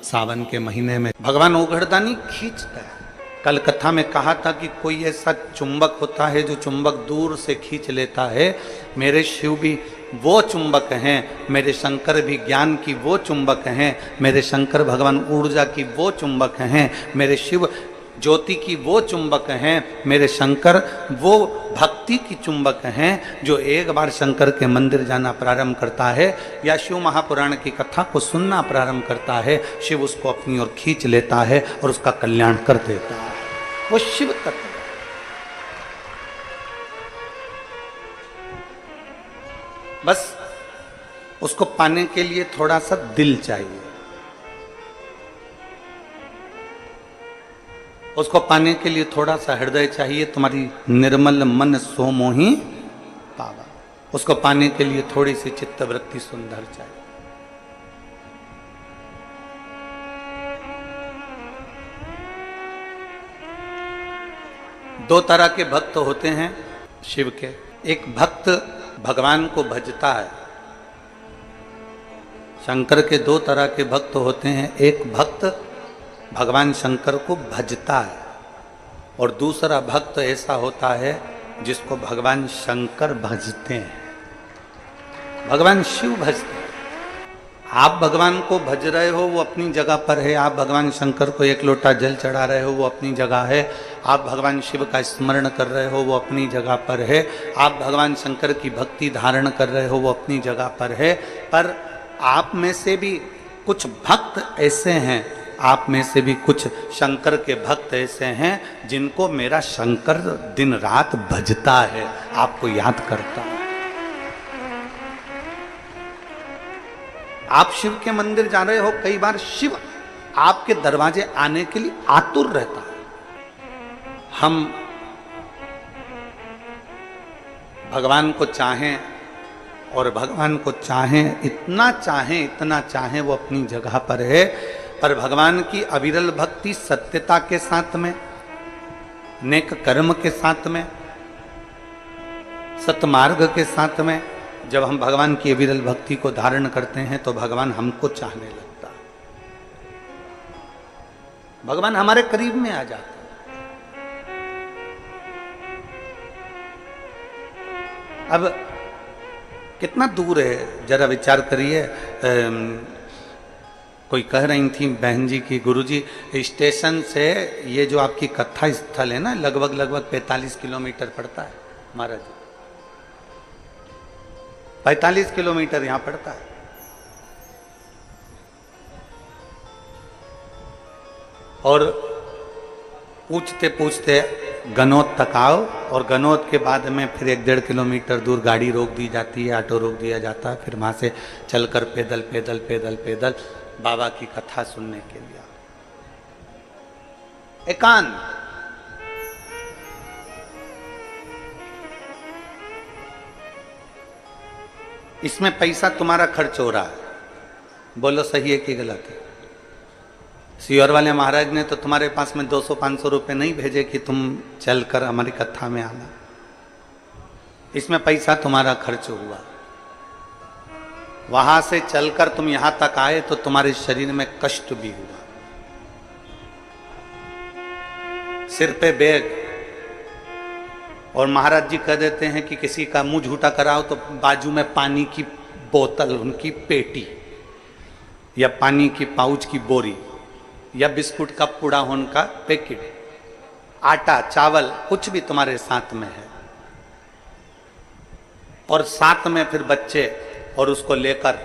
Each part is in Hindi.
सावन के महीने में भगवान ओघड़दानी खींचता है। कल कथा में कहा था कि कोई ऐसा चुंबक होता है जो चुंबक दूर से खींच लेता है। मेरे शिव भी वो चुंबक हैं, मेरे शंकर भी ज्ञान की वो चुंबक हैं, मेरे शंकर भगवान ऊर्जा की वो चुंबक हैं, मेरे शिव ज्योति की वो चुंबक हैं, मेरे शंकर वो भक्ति की चुंबक हैं। जो एक बार शंकर के मंदिर जाना प्रारंभ करता है या शिव महापुराण की कथा को सुनना प्रारंभ करता है, शिव उसको अपनी ओर खींच लेता है और उसका कल्याण कर देता है। वो शिव तत्व। बस उसको पाने के लिए थोड़ा सा दिल चाहिए, उसको पाने के लिए थोड़ा सा हृदय चाहिए। तुम्हारी निर्मल मन सो मोहि पावा। उसको पाने के लिए थोड़ी सी चित्तवृत्ति सुंदर चाहिए। दो तरह के भक्त होते हैं शिव के। एक भक्त भगवान को भजता है। शंकर के दो तरह के भक्त होते हैं। एक भक्त भगवान शंकर को भजता है और दूसरा भक्त ऐसा होता है जिसको भगवान शंकर भजते हैं, भगवान शिव भजते हैं। आप भगवान को भज रहे हो वो अपनी जगह पर है, आप भगवान शंकर को एक लोटा जल चढ़ा रहे हो वो अपनी जगह है, आप भगवान शिव का स्मरण कर रहे हो वो अपनी जगह पर है, आप भगवान शंकर की भक्ति धारण कर रहे हो वो अपनी जगह पर है। पर आप में से भी कुछ भक्त ऐसे हैं, आप में से भी कुछ शंकर के भक्त ऐसे हैं जिनको मेरा शंकर दिन रात भजता है, आपको याद करता है। आप शिव के मंदिर जा रहे हो, कई बार शिव आपके दरवाजे आने के लिए आतुर रहता है। हम भगवान को चाहें और भगवान को चाहें, इतना चाहें वो अपनी जगह पर है। पर भगवान की अविरल भक्ति सत्यता के साथ में, नेक कर्म के साथ में, सतमार्ग के साथ में जब हम भगवान की अविरल भक्ति को धारण करते हैं तो भगवान हमको चाहने लगता है, भगवान हमारे करीब में आ जाता है। अब कितना दूर है जरा विचार करिए। कोई कह रही थी बहन जी की, गुरुजी स्टेशन से ये जो आपकी कथा स्थल है ना लगभग 45 किलोमीटर पड़ता है महाराज, 45 किलोमीटर यहां पड़ता है। और पूछते पूछते गनौत तक आओ और गनौत के बाद में फिर 1-1.5 किलोमीटर दूर गाड़ी रोक दी जाती है, ऑटो रोक दिया जाता है, फिर वहां से चलकर पैदल पैदल पैदल पैदल बाबा की कथा सुनने के लिए। एकांत। इसमें पैसा तुम्हारा खर्च हो रहा है, बोलो सही है कि गलत है? सियोर वाले महाराज ने तो तुम्हारे पास में 200-500 रुपए नहीं भेजे कि तुम चलकर हमारी कथा में आना। इसमें पैसा तुम्हारा खर्च हुआ। वहां से चलकर तुम यहां तक आए तो तुम्हारे शरीर में कष्ट भी हुआ, सिर पे बैग। और महाराज जी कह देते हैं कि किसी का मुंह झूठा कराओ तो बाजू में पानी की बोतल, उनकी पेटी या पानी की पाउच की बोरी या बिस्कुट का पूड़ा होने का पैकेट, आटा चावल कुछ भी तुम्हारे साथ में है। और साथ में फिर बच्चे, और उसको लेकर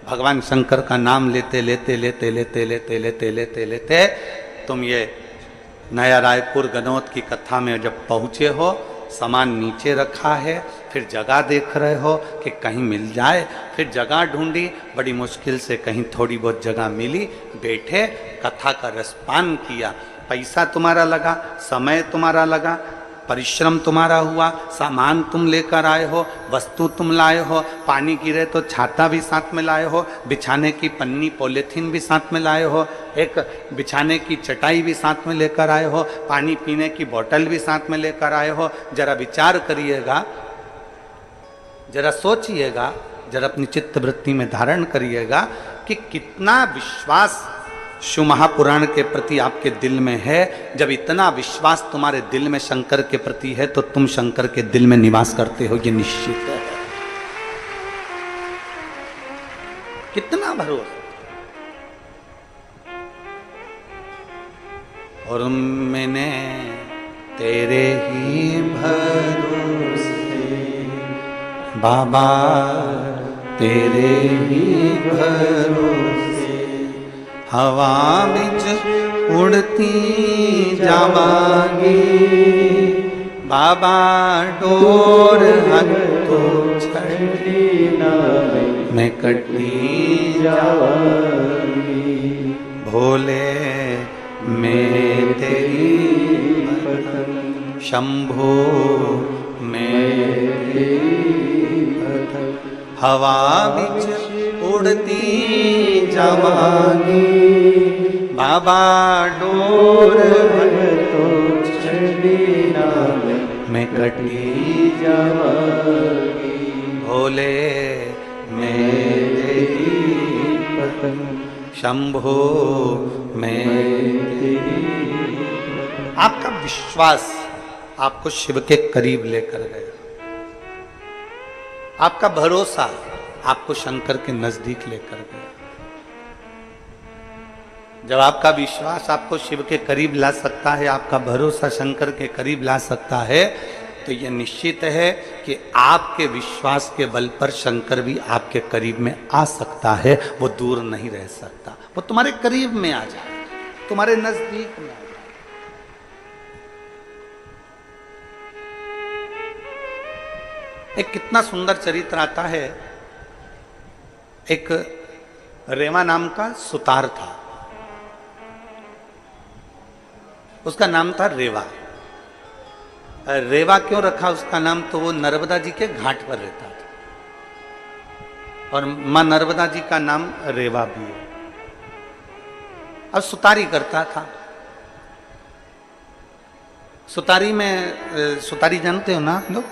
भगवान शंकर का नाम लेते लेते लेते लेते लेते लेते लेते लेते तुम ये नया रायपुर गनौत की कथा में जब पहुंचे हो, सामान नीचे रखा है, फिर जगह देख रहे हो कि कहीं मिल जाए, फिर जगह ढूंढी, बड़ी मुश्किल से कहीं थोड़ी बहुत जगह मिली, बैठे कथा का रसपान किया। पैसा तुम्हारा लगा, समय तुम्हारा लगा, परिश्रम तुम्हारा हुआ, सामान तुम लेकर आए हो, वस्तु तुम लाए हो, पानी गिरे तो छाता भी साथ में लाए हो, बिछाने की पन्नी पॉलीथीन भी साथ में लाए हो, एक बिछाने की चटाई भी साथ में लेकर आए हो, पानी पीने की बोतल भी साथ में लेकर आए हो। जरा विचार करिएगा, जरा सोचिएगा, जरा अपनी चित्त वृत्ति में धारण करिएगा कि कितना विश्वास शिव महापुराण के प्रति आपके दिल में है, जब इतना विश्वास तुम्हारे दिल में शंकर के प्रति है तो तुम शंकर के दिल में निवास करते हो, ये निश्चित है। कितना भरोसा। और मैंने तेरे ही भरोसे बाबा, तेरे ही भरोसे हवा बिच उड़ती जावांगी बाबा, डोर हथो छड़ी ना मैं कटी जावांगी भोले, मैं तेरी पतंग शंभो, मैं तेरी पतंग हवा बिच उड़ती जावांगी बाबा, डोर तो छड़ी ना मैं कटी जावांगी भोले, मैं तेरी पतंग शंभो, मैं तेरी। आपका विश्वास आपको शिव के करीब लेकर गया, आपका भरोसा आपको शंकर के नजदीक लेकर गया। जब आपका विश्वास आपको शिव के करीब ला सकता है, आपका भरोसा शंकर के करीब ला सकता है, तो यह निश्चित है कि आपके विश्वास के बल पर शंकर भी आपके करीब में आ सकता है। वो दूर नहीं रह सकता, वो तुम्हारे करीब में आ जाए, तुम्हारे नजदीक में आ जाए। एक कितना सुंदर चरित्र आता है। एक रेवा नाम का सुतार था, उसका नाम था रेवा। रेवा क्यों रखा उसका नाम, तो वो नर्मदा जी के घाट पर रहता था और मां नर्मदा जी का नाम रेवा भी है। अब सुतारी करता था। सुतारी में, सुतारी जानते हो ना आप लोग,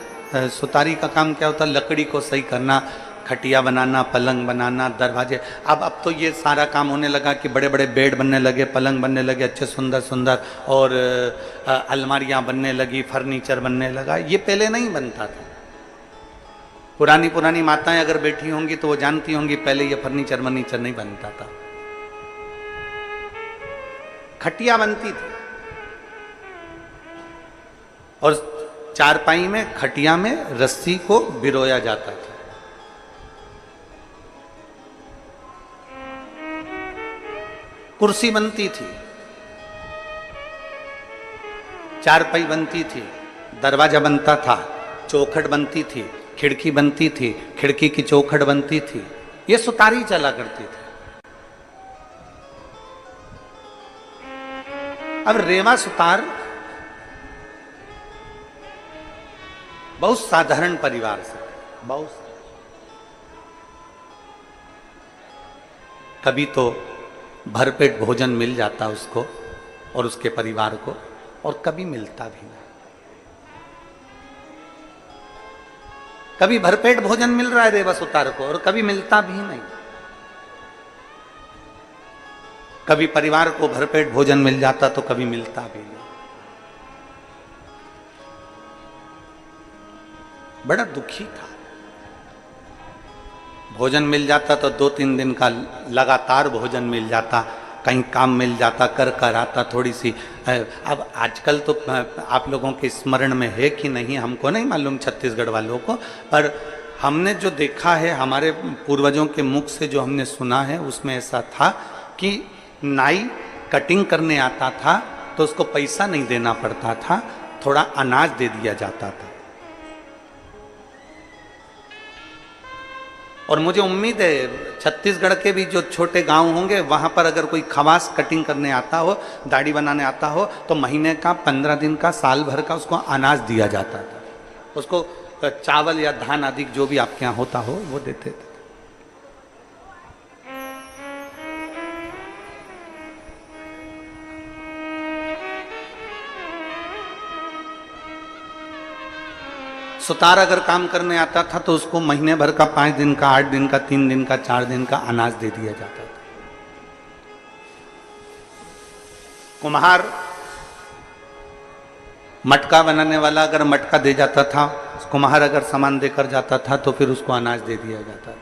सुतारी का काम क्या होता है, लकड़ी को सही करना, खटिया बनाना, पलंग बनाना, दरवाजे। अब तो ये सारा काम होने लगा कि बड़े बड़े बेड बनने लगे, पलंग बनने लगे अच्छे सुंदर सुंदर, और अलमारियां बनने लगी, फर्नीचर बनने लगा। ये पहले नहीं बनता था। पुरानी पुरानी माताएं अगर बैठी होंगी तो वो जानती होंगी पहले ये फर्नीचर वर्नीचर नहीं बनता था। खटिया बनती थी और चारपाई में, खटिया में रस्सी को बिरोया जाता था। कुर्सी बनती थी, चारपाई बनती थी, दरवाजा बनता था, चौखट बनती थी, खिड़की बनती थी, खिड़की की चौखट बनती थी। ये सुतारी चला करती थी। अब रेवा सुतार बहुत साधारण परिवार से, बहुत कभी तो भरपेट भोजन मिल जाता उसको और उसके परिवार को, और कभी मिलता भी नहीं। कभी भरपेट भोजन मिल रहा है रेवा सुतार को और कभी मिलता भी नहीं। कभी परिवार को भरपेट भोजन मिल जाता तो कभी मिलता भी नहीं। बड़ा दुखी था। भोजन मिल जाता तो 2-3 दिन का लगातार भोजन मिल जाता, कहीं काम मिल जाता, कर कर आता थोड़ी सी। अब आजकल तो आप लोगों के स्मरण में है कि नहीं हमको नहीं मालूम, छत्तीसगढ़ वालों को, पर हमने जो देखा है, हमारे पूर्वजों के मुख से जो हमने सुना है, उसमें ऐसा था कि नाई कटिंग करने आता था तो उसको पैसा नहीं देना पड़ता था, थोड़ा अनाज दे दिया जाता था। और मुझे उम्मीद है छत्तीसगढ़ के भी जो छोटे गांव होंगे वहां पर अगर कोई खवास कटिंग करने आता हो, दाढ़ी बनाने आता हो, तो महीने का, 15 दिन का, साल भर का उसको अनाज दिया जाता था। उसको चावल या धान आदि जो भी आपके यहाँ होता हो वो देते थे। सुतार अगर काम करने आता था तो उसको महीने भर का, 5 दिन का, 8 दिन का, 3 दिन का, 4 दिन का अनाज दे दिया जाता था। कुम्हार मटका बनाने वाला अगर मटका दे जाता था, कुम्हार अगर सामान देकर जाता था तो फिर उसको अनाज दे दिया जाता था।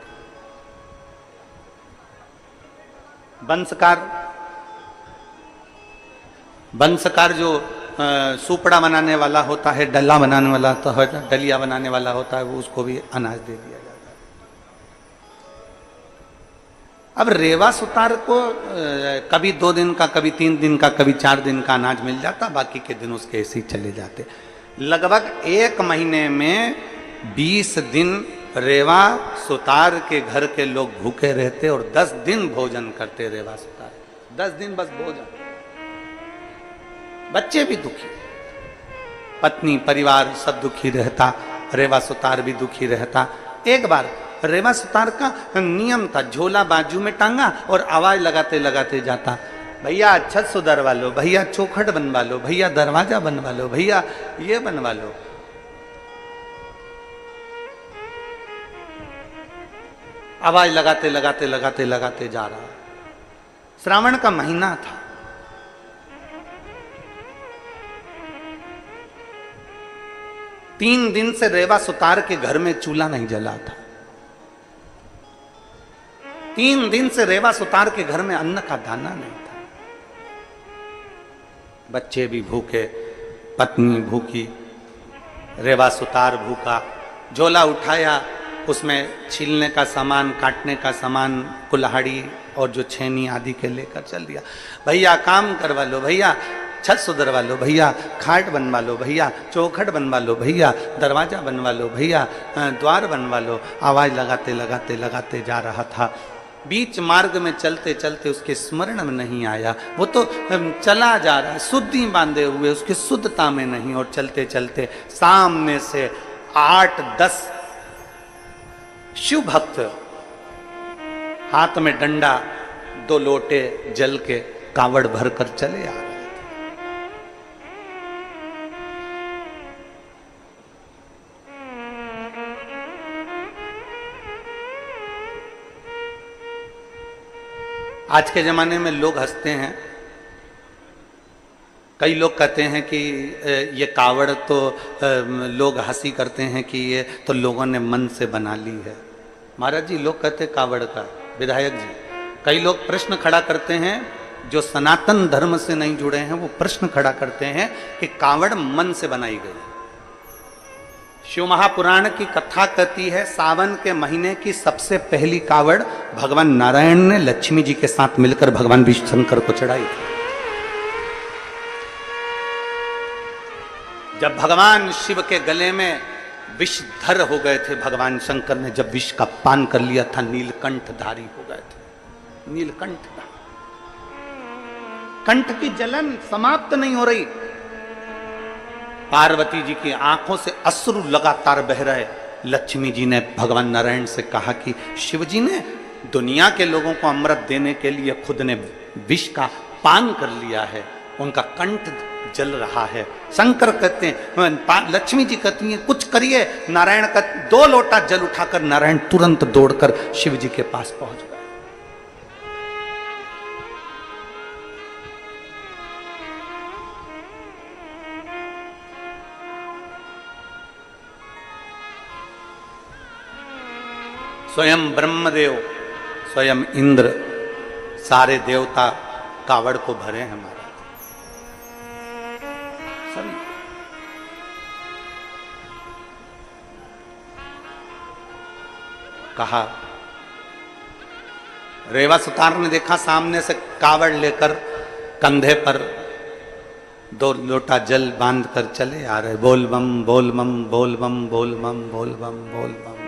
बंसकार जो सुपड़ा बनाने वाला होता है, डल्ला बनाने वाला होता है, डलिया बनाने वाला होता है, वो उसको भी अनाज दे दिया जाता है। अब रेवा सुतार को कभी 2 दिन का, कभी 3 दिन का, कभी 4 दिन का अनाज मिल जाता, बाकी के दिन उसके ऐसे ही चले जाते। लगभग 1 महीने में 20 दिन रेवा सुतार के घर के लोग भूखे रहते और 10 दिन भोजन करते। रेवा सुतार 10 दिन बस भोजन। बच्चे भी दुखी, पत्नी परिवार सब दुखी रहता, रेवा सुतार भी दुखी रहता। एक बार रेवा सुतार का नियम था, झोला बाजू में टांगा और आवाज लगाते लगाते जाता, भैया छत सुधरवा लो, भैया चौखट बनवा लो, भैया दरवाजा बनवा लो, भैया ये बनवा लो। आवाज लगाते लगाते लगाते लगाते जा रहा। श्रावण का महीना था। तीन दिन से रेवा सुतार के घर में चूल्हा नहीं जला था। 3 दिन से रेवा सुतार के घर में अन्न का दाना नहीं था। बच्चे भी भूखे, पत्नी भूखी, रेवा सुतार भूखा। झोला उठाया, उसमें छीलने का सामान, काटने का सामान, कुल्हाड़ी और जो छेनी आदि के लेकर चल दिया। भैया काम करवा लो, भैया छत सुधरवा लो, भैया खाट बनवा लो, भैया चौखट बनवा लो, भैया दरवाजा बनवा लो, भैया द्वार बनवा लो। आवाज लगाते लगाते लगाते जा रहा था। बीच मार्ग में चलते चलते उसके स्मरण में नहीं आया, वो तो चला जा रहा है शुद्धि बांधे हुए, उसकी शुद्धता में नहीं। और चलते चलते सामने से 8-10 शिव भक्त हाथ में डंडा, 2 लोटे जल के कावड़ भरकर चले आ रहे थे। आज के ज़माने में लोग हंसते हैं। कई लोग कहते हैं कि ये कावड़ तो लोग हंसी करते हैं कि ये तो लोगों ने मन से बना ली है। महाराज जी, लोग कहते हैं कावड़ का, विधायक जी, कई लोग प्रश्न खड़ा करते हैं, जो सनातन धर्म से नहीं जुड़े हैं वो प्रश्न खड़ा करते हैं कि कावड़ मन से बनाई गई। शिव महापुराण की कथा कहती है, सावन के महीने की सबसे पहली कावड़ भगवान नारायण ने लक्ष्मी जी के साथ मिलकर भगवान विष्णु शंकर को चढ़ाई थी। जब भगवान शिव के गले में विषधर हो गए थे, भगवान शंकर ने जब विष का पान कर लिया था, नीलकंठधारी हो गए थे। नीलकंठ, कंठ की जलन समाप्त नहीं हो रही। पार्वती जी की आंखों से अश्रु लगातार बह रहे। लक्ष्मी जी ने भगवान नारायण से कहा कि शिव जी ने दुनिया के लोगों को अमृत देने के लिए खुद ने विष का पान कर लिया है, उनका कंठ जल रहा है। शंकर कहते हैं, लक्ष्मी जी कहती हैं कुछ करिए। नारायण का 2 लोटा जल उठाकर नारायण तुरंत दौड़कर शिव जी के पास पहुंच गए। स्वयं ब्रह्मदेव, स्वयं इंद्र, सारे देवता कावड़ को भरे हैं हमारा सभी। कहा, रेवा सुतार ने देखा सामने से कावड़ लेकर कंधे पर 2 लोटा जल बांध कर चले आ रहे। बोल बम बोल बम बोल बम बोल बम बोल बम बोल बम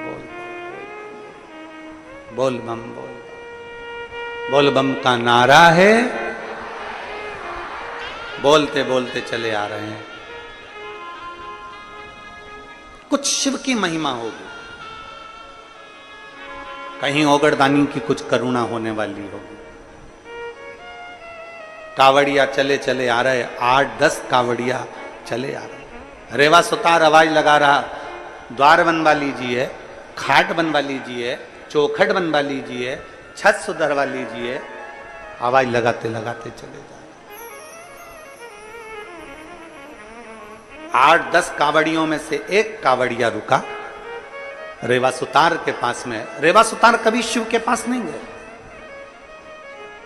बोल बम बोल बम का नारा है। बोलते बोलते चले आ रहे हैं। कुछ शिव की महिमा होगी, कहीं ओगड़दानी की कुछ करुणा होने वाली होगी। कावड़िया चले चले आ रहे, 8-10 कावड़िया चले आ रहे। रेवा सुतार आवाज लगा रहा, द्वार बनवा लीजिए, खाट बनवा लीजिए, चौखट बनवा लीजिए, छत सुधरवा लीजिए। आवाज लगाते लगाते चले जा रहे। 8-10 कावड़ियों में से एक कावड़िया रुका रेवा सुतार के पास में। रेवा सुतार कभी शिव के पास नहीं गए,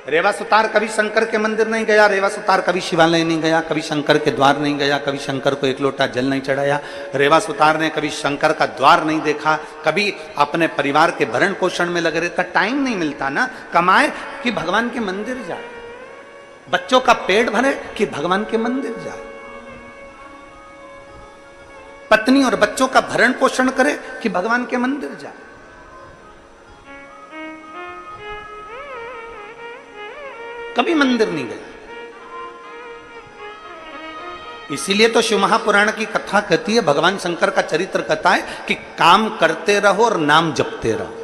रेवा सुतार कभी शंकर के मंदिर नहीं गया, रेवा सुतार कभी शिवालय नहीं गया, कभी शंकर के द्वार नहीं गया, कभी शंकर को एक लोटा जल नहीं चढ़ाया। रेवा सुतार ने कभी शंकर का द्वार नहीं देखा, कभी अपने परिवार के भरण पोषण में लगे रहता। टाइम नहीं मिलता ना, कमाए कि भगवान के मंदिर जाए, बच्चों का पेट भरे कि भगवान के मंदिर जाए, पत्नी और बच्चों का भरण पोषण करे कि भगवान के मंदिर जाए। कभी मंदिर नहीं गया। इसीलिए तो शिव महापुराण की कथा कहती है, भगवान शंकर का चरित्र कहता है कि काम करते रहो और नाम जपते रहो।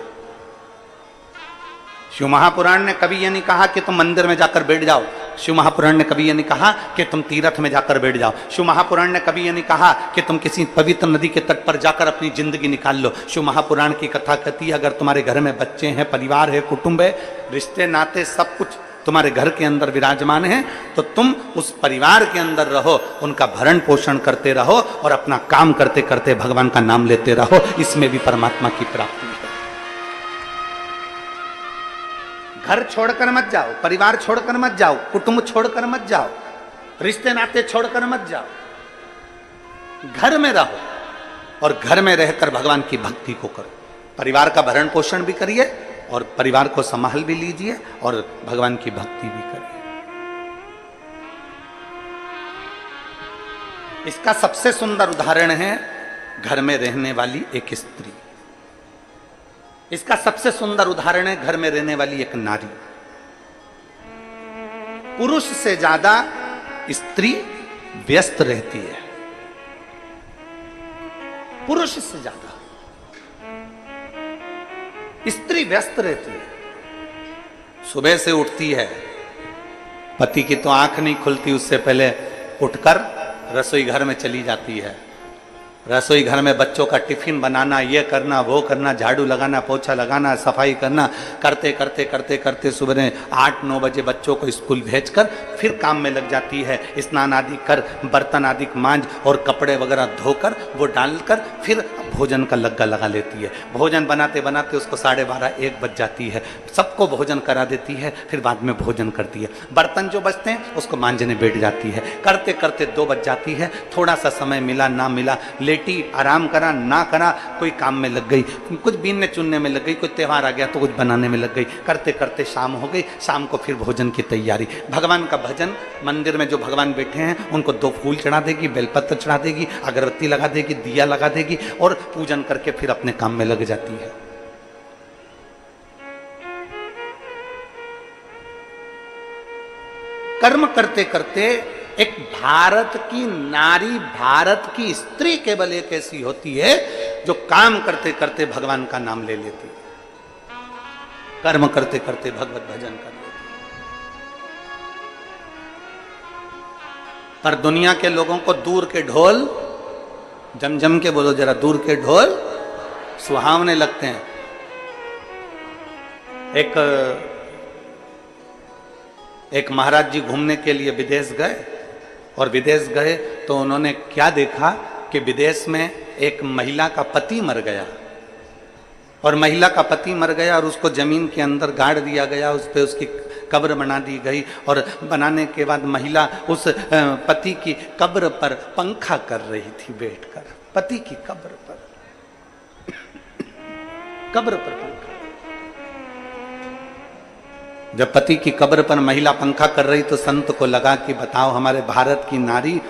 शिव महापुराण ने कभी यह नहीं कहा कि तुम मंदिर में जाकर बैठ जाओ, शिव महापुराण ने कभी यह नहीं कहा कि तुम तीर्थ में जाकर बैठ जाओ, शिव महापुराण ने कभी यह नहीं कहा कि तुम किसी पवित्र नदी के तट पर जाकर अपनी जिंदगी निकाल लो। शिव महापुराण की कथा कहती है, अगर तुम्हारे घर में बच्चे हैं, परिवार है, कुटुंब है, रिश्ते नाते सब कुछ तुम्हारे घर के अंदर विराजमान है, तो तुम उस परिवार के अंदर रहो, उनका भरण पोषण करते रहो और अपना काम करते करते भगवान का नाम लेते रहो। इसमें भी परमात्मा की प्राप्ति है। घर छोड़कर मत जाओ, परिवार छोड़कर मत जाओ, कुटुंब छोड़कर मत जाओ, रिश्ते नाते छोड़कर मत जाओ, घर में रहो और घर में रहकर भगवान की भक्ति को करो। परिवार का भरण पोषण भी करिए और परिवार को संभाल भी लीजिए और भगवान की भक्ति भी करिए। इसका सबसे सुंदर उदाहरण है घर में रहने वाली एक स्त्री। इसका सबसे सुंदर उदाहरण है घर में रहने वाली एक नारी। पुरुष से ज्यादा स्त्री व्यस्त रहती है, पुरुष से ज्यादा स्त्री व्यस्त रहती है। सुबह से उठती है, पति की तो आंख नहीं खुलती, उससे पहले उठकर रसोई घर में चली जाती है। रसोई घर में बच्चों का टिफिन बनाना, ये करना, वो करना, झाड़ू लगाना, पोछा लगाना, सफाई करना, करते करते करते करते सुबह 8-9 बजे बच्चों को स्कूल भेजकर फिर काम में लग जाती है। स्नान आदि कर, बर्तन आदि मांज और कपड़े वगैरह धोकर वो डालकर फिर भोजन का लग्गा लगा लेती है। भोजन बनाते बनाते उसको 12:30-1 बज जाती है। सबको भोजन करा देती है, फिर बाद में भोजन करती है। बर्तन जो बचते हैं उसको मांजने बैठ जाती है। करते करते 2 बज जाती है। थोड़ा सा समय मिला ना मिला, लेटी, आराम करा ना करा, कोई काम में लग गई, कुछ बीनने चुनने में लग गई, कोई त्यौहार आ गया तो कुछ बनाने में लग गई। करते करते शाम हो गई। शाम को फिर भोजन की तैयारी, भगवान का भजन। मंदिर में जो भगवान बैठे हैं उनको 2 फूल चढ़ा देगी, बेलपत्र चढ़ा देगी, अगरबत्ती लगा देगी, दिया लगा देगी और पूजन करके फिर अपने काम में लग जाती है। कर्म करते करते एक भारत की नारी, भारत की स्त्री केवल एक ऐसी होती है जो काम करते करते भगवान का नाम ले लेती है, कर्म करते करते भगवत भजन कर लेती है। पर दुनिया के लोगों को दूर के ढोल, जम के बोलो जरा, दूर के ढोल सुहावने लगते हैं। एक महाराज जी घूमने के लिए विदेश गए और विदेश गए तो उन्होंने क्या देखा कि विदेश में एक महिला का पति मर गया और महिला का पति मर गया और उसको जमीन के अंदर गाड़ दिया गया, उस पे उसकी कब्र बना दी गई और बनाने के बाद महिला उस पति की कब्र पर पंखा कर रही थी बैठकर, पति की कब्र पर पंखा। जब पति की कब्र पर महिला पंखा कर रही तो संत को लगा कि बताओ, हमारे भारत की नारी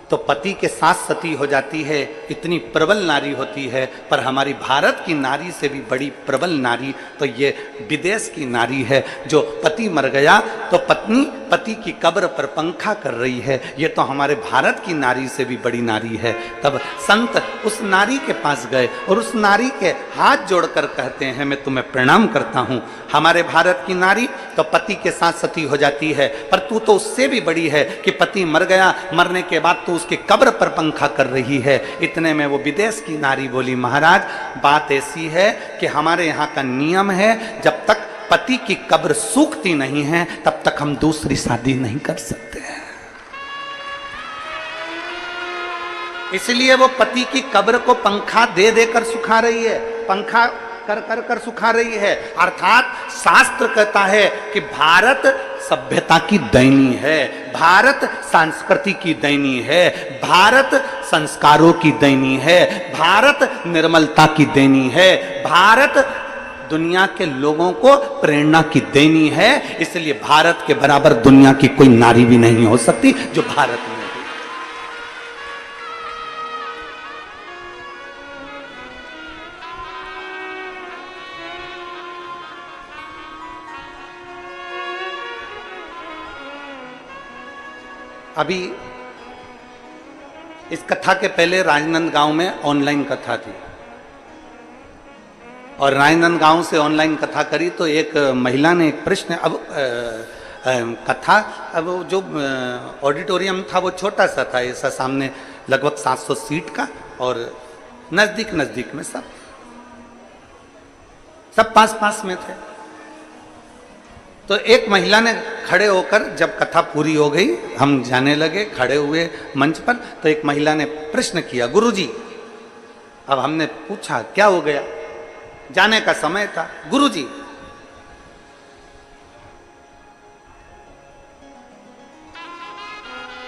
तो पति के साथ सती हो जाती है, इतनी प्रबल नारी होती है, पर हमारी भारत की नारी से भी बड़ी प्रबल नारी तो ये विदेश की नारी है जो पति मर गया तो पत्नी पति की कब्र पर पंखा कर रही है। ये तो हमारे भारत की नारी से भी बड़ी नारी है। तब संत उस नारी के पास गए और उस नारी के हाथ जोड़कर कहते हैं, मैं तुम्हें प्रणाम करता हूँ। हमारे भारत की नारी तो पति के साथ सती हो जाती है, पर तू तो उससे भी बड़ी है कि पति मर गया, मरने के बाद तू उसके कब्र पर पंखा कर रही है। इतने में वो विदेश की नारी बोली, महाराज बात ऐसी है कि हमारे यहाँ का नियम है, जब तक पति की कब्र सूखती नहीं है तब तक हम दूसरी शादी नहीं कर सकते हैं। इसलिए वो पति की कब्र को पंखा दे देकर सुखा रही है, पंखा कर कर कर सुखा रही है। अर्थात शास्त्र कहता है कि भारत सभ्यता की दैनी है, भारत संस्कृति की दैनी है, भारत संस्कारों की दैनी है, भारत निर्मलता की दैनी है, भारत दुनिया के लोगों को प्रेरणा की देनी है। इसलिए भारत के बराबर दुनिया की कोई नारी भी नहीं हो सकती जो भारत में। अभी इस कथा के पहले राजनांदगांव में ऑनलाइन कथा थी और राजनांदगांव से ऑनलाइन कथा करी तो एक महिला ने एक प्रश्न, अब कथा, अब जो ऑडिटोरियम था वो छोटा सा था, ऐसा सामने लगभग 700 सीट का और नजदीक नजदीक में सब पास पास में थे। तो एक महिला ने खड़े होकर, जब कथा पूरी हो गई हम जाने लगे, खड़े हुए मंच पर, तो एक महिला ने प्रश्न किया, गुरुजी। अब हमने पूछा क्या हो गया, जाने का समय था। गुरुजी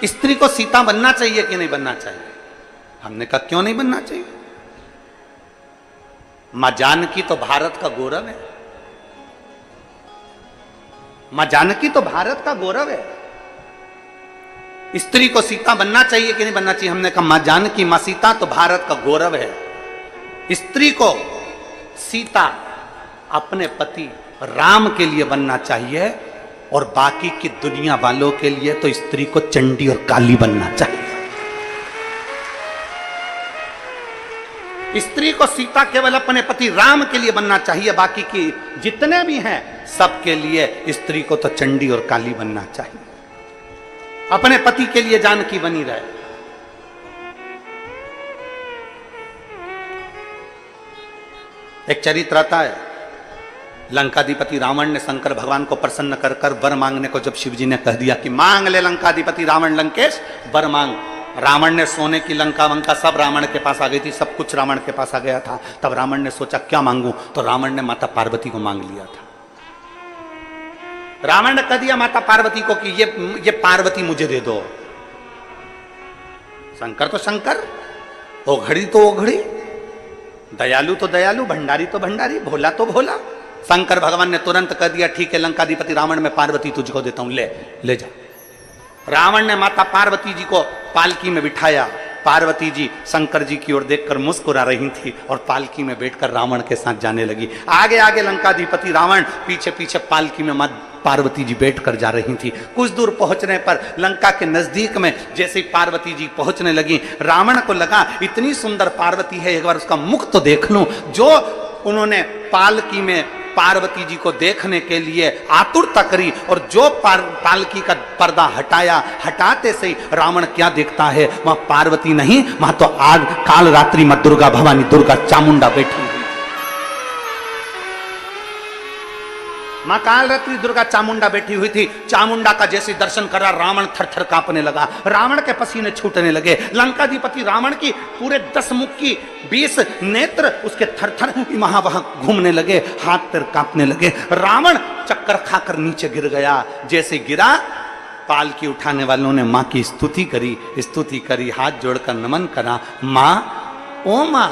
स्त्री को सीता बनना चाहिए कि नहीं बनना चाहिए? हमने कहा क्यों नहीं बनना चाहिए? मां जानकी तो भारत का गौरव है, मां जानकी तो भारत का गौरव है, स्त्री को सीता बनना चाहिए कि नहीं बनना चाहिए? हमने कहा मां जानकी, मां सीता तो भारत का गौरव है, स्त्री को सीता अपने पति राम के लिए बनना चाहिए और बाकी की दुनिया वालों के लिए तो स्त्री को चंडी और काली बनना चाहिए। स्त्री को सीता केवल अपने पति राम के लिए बनना चाहिए, बाकी की जितने भी हैं सबके लिए स्त्री को तो चंडी और काली बनना चाहिए, अपने पति के लिए जानकी बनी रहे। एक चरित्र आता है, लंकाधिपति रावण ने शंकर भगवान को प्रसन्न कर कर वर मांगने को जब शिव जी ने कह दिया कि मांग ले लंकाधिपति रावण लंकेश वर मांग, रावण ने सोने की लंका वंका सब रावण के पास आ गई थी, सब कुछ रावण के पास आ गया था। तब रावण ने सोचा क्या मांगू, तो रावण ने माता पार्वती को मांग लिया था। रावण ने कह दिया माता पार्वती को कि ये पार्वती मुझे दे दो। शंकर तो शंकर, ओघड़ी तो ओघड़ी, दयालु तो दयालु, भंडारी तो भंडारी, भोला तो भोला। शंकर भगवान ने तुरंत कह दिया ठीक है लंकाधिपति रावण, मैं पार्वती तुझको देता हूं, ले जा। रावण ने माता पार्वती जी को पालकी में बिठाया। पार्वती जी शंकर जी की ओर देखकर मुस्कुरा रही थी और पालकी में बैठकर रावण के साथ जाने लगी। आगे आगे लंकाधिपति रावण, पीछे पीछे पालकी में मां पार्वती जी बैठकर जा रही थी। कुछ दूर पहुंचने पर लंका के नजदीक में जैसे ही पार्वती जी पहुंचने लगी, रावण को लगा इतनी सुंदर पार्वती है, एक बार उसका मुख तो देख लूं। जो उन्होंने पालकी में पार्वती जी को देखने के लिए आतुरता करी और जो पालकी का पर्दा हटाया, हटाते से ही रावण क्या देखता है, वहां पार्वती नहीं, वहां तो आग काल रात्रि मां दुर्गा भवानी, दुर्गा चामुंडा बैठी हुई। मां काल रात्रि दुर्गा चामुंडा बैठी हुई थी। चामुंडा का जैसे दर्शन करा रावण थर थर कांपने लगा, रावण के पसीने छूटने लगे। लंकाधिपति रावण की पूरे 10 मुख की 20 नेत्र उसके थर थर वहां वहां घूमने लगे, हाथ पैर कांपने लगे। रावण चक्कर खाकर नीचे गिर गया। जैसे गिरा, पालकी उठाने वालों ने मां की स्तुति करी, हाथ जोड़कर नमन करा। मां, ओ मां,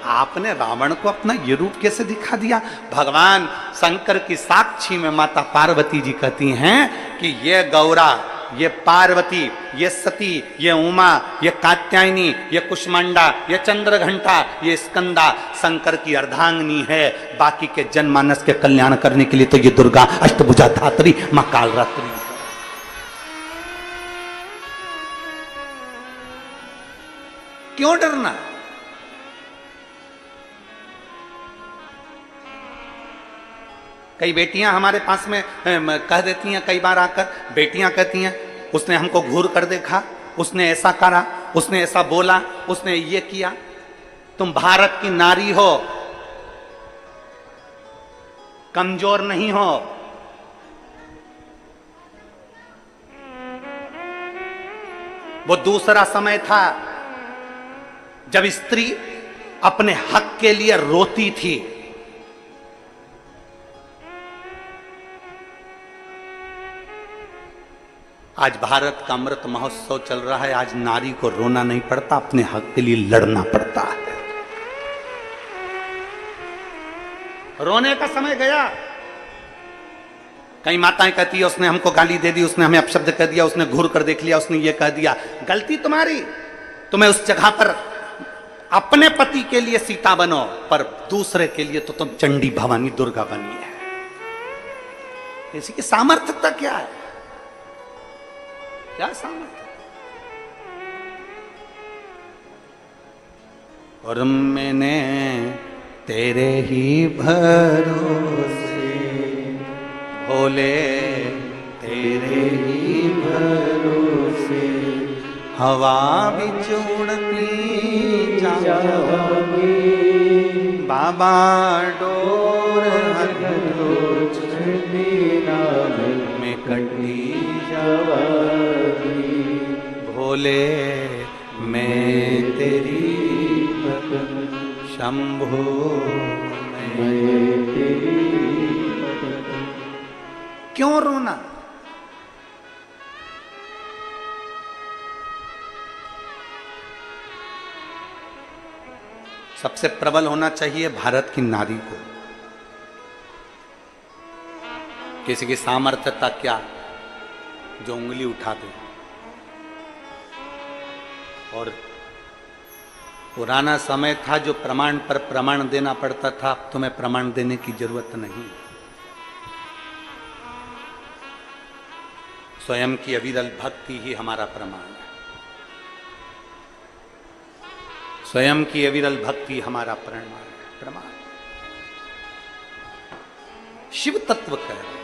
आपने रावण को अपना ये रूप कैसे दिखा दिया? भगवान शंकर की साक्षी में माता पार्वती जी कहती हैं कि ये गौरा, ये पार्वती, ये सती, ये उमा, ये कात्यायनी, ये कुष्मांडा, ये चंद्रघंटा, ये स्कंदा शंकर की अर्धांगिनी है। बाकी के जनमानस के कल्याण करने के लिए तो ये दुर्गा अष्टभुजा धात्री मां कालरात्रि। क्यों डरना? कई बेटियां हमारे पास में कह देती हैं, कई बार आकर बेटियां कहती हैं उसने हमको घूर कर देखा, उसने ऐसा करा, उसने ऐसा बोला, उसने ये किया। तुम भारत की नारी हो, कमजोर नहीं हो। वो दूसरा समय था, जब स्त्री अपने हक के लिए रोती थी, आज भारत का अमृत महोत्सव चल रहा है। आज नारी को रोना नहीं पड़ता, अपने हक के लिए लड़ना पड़ता है। रोने का समय गया। कई माताएं कहती है उसने हमको गाली दे दी, उसने हमें अपशब्द कह दिया, उसने घूर कर देख लिया, उसने ये कह दिया। गलती तुम्हारी, तुम्हें उस जगह पर अपने पति के लिए सीता बनो, पर दूसरे के लिए तो तुम चंडी भवानी दुर्गा बनी है। इसी की सामर्थ्यता क्या है? क्या सामर्थ्य? और मैंने तेरे ही भरोसे भोले, तेरे ही भरोसे हवा भी उड़ती जाओगी, बाबा डोर में कटी जाओगी, भोले मैं तेरी शंभो मैं तेरी। क्यों रोना? सबसे प्रबल होना चाहिए भारत की नारी को। किसी की सामर्थ्यता क्या, जो उंगली उठा दे। और पुराना समय था जो प्रमाण पर प्रमाण देना पड़ता था, अब तुम्हें प्रमाण देने की जरूरत नहीं। स्वयं की अविरल भक्ति ही हमारा प्रमाण है। स्वयं की अविरल भक्ति हमारा प्रमाण। शिव तत्व कह रहे,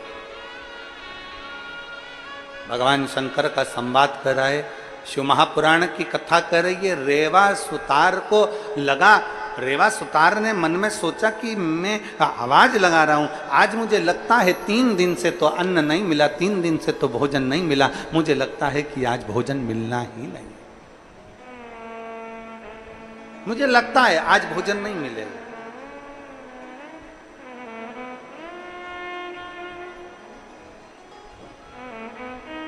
भगवान शंकर का संवाद कर रहे, शिव महापुराण की कथा कर रही है। रेवा सुतार को लगा, रेवा सुतार ने मन में सोचा कि मैं आवाज लगा रहा हूं, आज मुझे लगता है 3 दिन से तो अन्न नहीं मिला, 3 दिन से तो भोजन नहीं मिला, मुझे लगता है कि आज भोजन मिलना ही नहीं, मुझे लगता है आज भोजन नहीं मिलेगा।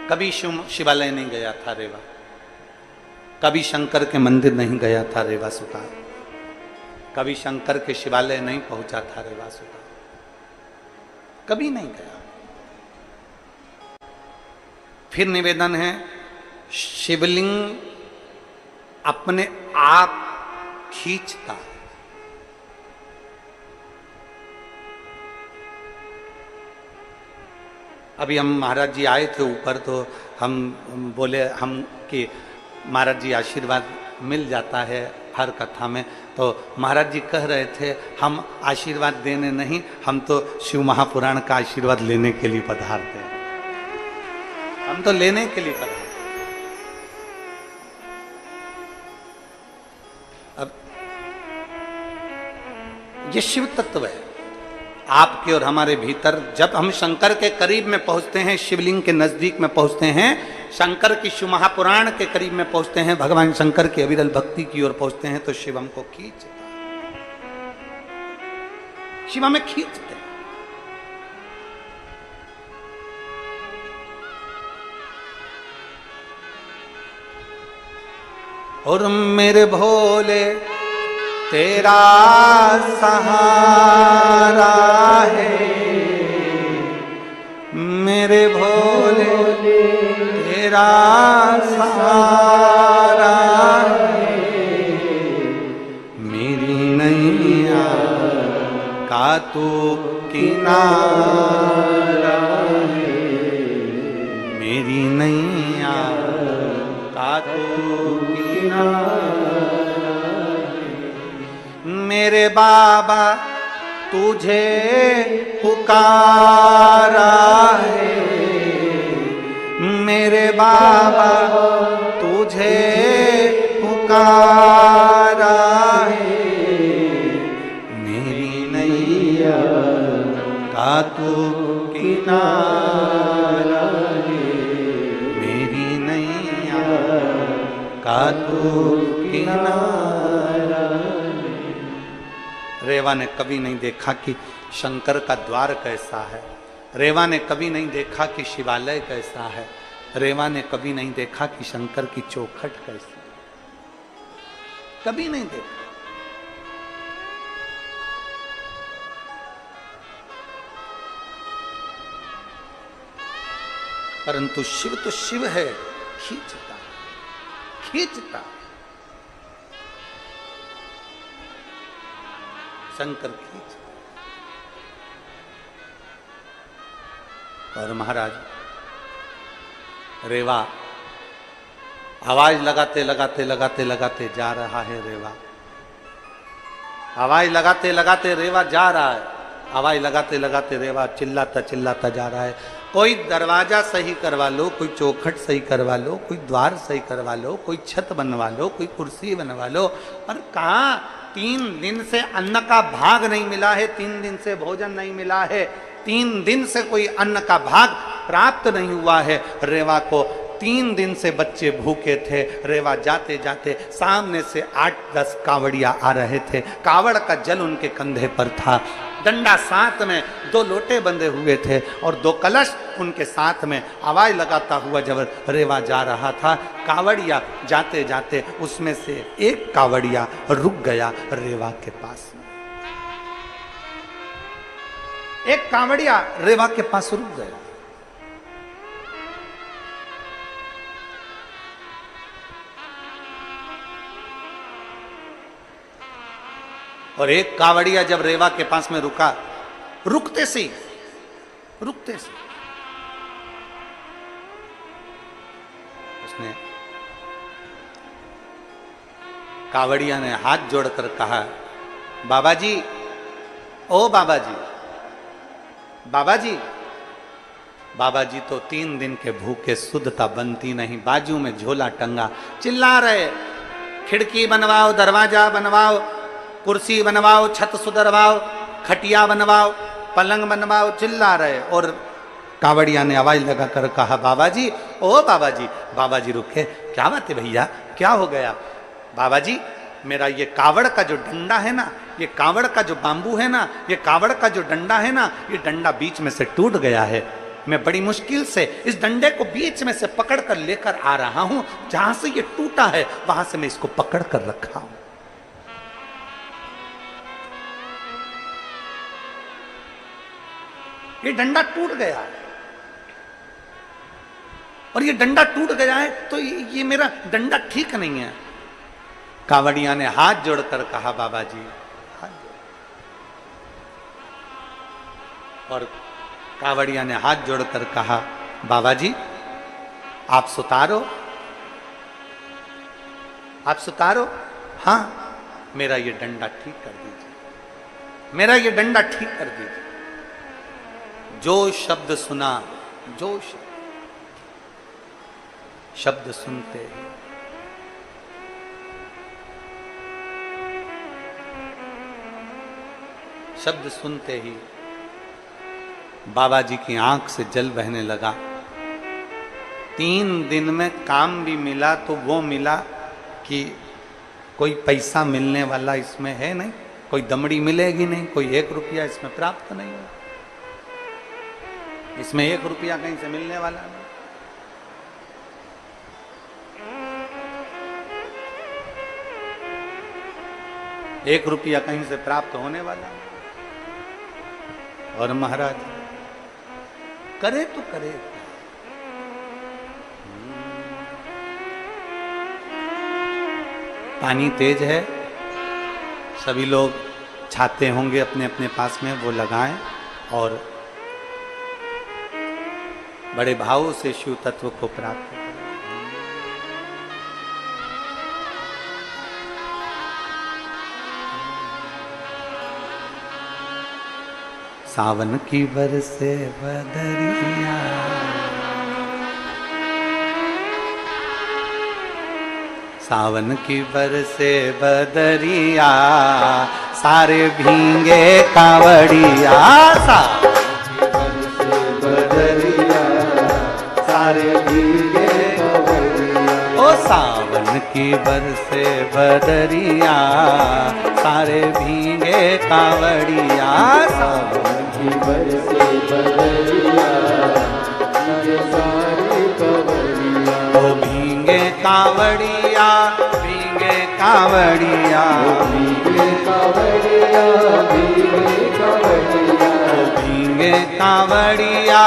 कभी शिवालय नहीं गया था रेवा, कभी शंकर के मंदिर नहीं गया था रेवा सुतार, कभी शंकर के शिवालय नहीं पहुंचा था रेवा सुतार, कभी नहीं गया। फिर निवेदन है, शिवलिंग अपने आप खींचता। अभी हम महाराज जी आए थे ऊपर, तो हम बोले हम कि महाराज जी आशीर्वाद मिल जाता है हर कथा में, तो महाराज जी कह रहे थे हम आशीर्वाद देने नहीं, हम तो शिव महापुराण का आशीर्वाद लेने के लिए पधारते हैं, हम तो लेने के लिए पधारते। अब ये शिव तत्व है आपके और हमारे भीतर। जब हम शंकर के करीब में पहुंचते हैं, शिवलिंग के नजदीक में पहुंचते हैं, शंकर की शिव महापुराण के करीब में पहुंचते हैं, भगवान शंकर की अविरल भक्ति की ओर पहुंचते हैं, तो शिव हमको खींचता, शिव हमें खींचते। और मेरे भोले तेरा सहारा है, मेरे भोले तेरा सहारा है, मेरी नैया का तू किनारा है, मेरी नैया का तू किनारा। मेरे बाबा तुझे पुकारा है, मेरे बाबा तुझे पुकारा है, मेरी नैया का तू किनारा है, मेरी नैया का तू किनारा। रेवा ने कभी नहीं देखा कि शंकर का द्वार कैसा है। रेवा ने कभी नहीं देखा कि शिवालय कैसा है। रेवा ने कभी नहीं देखा कि शंकर की चौखट कैसी है। कभी नहीं देखा। परंतु शिव तो शिव है, खींचता खींचता। शंकर खींचता। और महाराज रेवा आवाज लगाते लगाते लगाते लगाते जा रहा है। रेवा आवाज लगाते लगाते रेवा जा रहा है। आवाज लगाते लगाते रेवा चिल्लाता चिल्लाता जा रहा है। कोई दरवाजा सही करवा लो, कोई चौखट सही करवा लो, कोई द्वार सही करवा लो, कोई छत बनवा लो, कोई कुर्सी बनवा लो। पर कहाँ 3 दिन से अन्न का भाग नहीं मिला है, 3 दिन से भोजन नहीं मिला है, 3 दिन से कोई अन्न का भाग प्राप्त नहीं हुआ है। रेवा को 3 दिन से बच्चे भूखे थे। रेवा जाते जाते सामने से 8-10 कावड़िया आ रहे थे। कावड़ का जल उनके कंधे पर था, डंडा साथ में, 2 लोटे बंधे हुए थे और 2 कलश उनके साथ में। आवाज लगाता हुआ जब रेवा जा रहा था, कावड़िया जाते जाते उसमें से एक कावड़िया रुक गया रेवा के पास में। एक कावड़िया रेवा के पास रुक गया। और एक कावड़िया जब रेवा के पास में रुका, रुकते से उसने कावड़िया ने हाथ जोड़कर कहा, बाबा जी, ओ बाबा जी, बाबा जी। बाबा जी तो 3 दिन के भूखे, शुद्धता बनती नहीं, बाजू में झोला टंगा, चिल्ला रहे, खिड़की बनवाओ, दरवाजा बनवाओ, कुर्सी बनवाओ, छत सुधरवाओ, खटिया बनवाओ, पलंग बनवाओ, चिल्ला रहे। और कावड़िया ने आवाज लगाकर कहा, बाबा जी, ओ बाबा जी। बाबा जी रुके, क्या बात है भैया, क्या हो गया? बाबा जी, मेरा ये कावड़ का जो डंडा है ना, ये कावड़ का जो बांबू है ना, ये कावड़ का जो डंडा है ना, ये डंडा बीच में से टूट गया है। मैं बड़ी मुश्किल से इस डंडे को बीच में से पकड़ कर लेकर आ रहा हूं। जहां से ये टूटा है वहां से मैं इसको पकड़ कर रखा हूं। ये डंडा टूट गया है और ये डंडा टूट गया है तो ये मेरा डंडा ठीक नहीं है। कावड़िया ने हाथ जोड़कर कहा, बाबा जी, हाथ जोड़। और कावड़िया ने हाथ जोड़कर कहा, बाबा जी, आप सुतारो, आप सुतारो। हाँ, मेरा ये डंडा ठीक कर दीजिए, मेरा ये डंडा ठीक कर दीजिए। जो शब्द सुना, जो शब्द सुनते, शब्द सुनते ही बाबा जी की आंख से जल बहने लगा। 3 दिन में काम भी मिला तो वो मिला कि कोई पैसा मिलने वाला इसमें है नहीं, कोई दमड़ी मिलेगी नहीं, कोई 1 रुपया इसमें प्राप्त नहीं हो, इसमें 1 रुपया कहीं से मिलने वाला नहीं। एक रुपया कहीं से प्राप्त होने वाला नहीं। और महाराज करे तो करे, पानी तेज है, सभी लोग छाते होंगे अपने अपने पास में, वो लगाएं और बड़े भाव से शिव तत्व को प्राप्त करें। सावन की बरसे बदरिया, सावन की बरसे बदरिया, सारे भींगे कांवड़िया। सावन की बरसे बदरिया, सारे भींगे कांवड़िया। ओ सावन सावन की बरसे बदरिया सारे भीगे कांवड़िया। सावन की बरसे बदरिया भीगे सारे कांवड़िया। ओ भीगे कांवड़िया भीगे कांवड़िया भीगे कांवड़िया भीगे कांवड़िया। भीगे कांवड़िया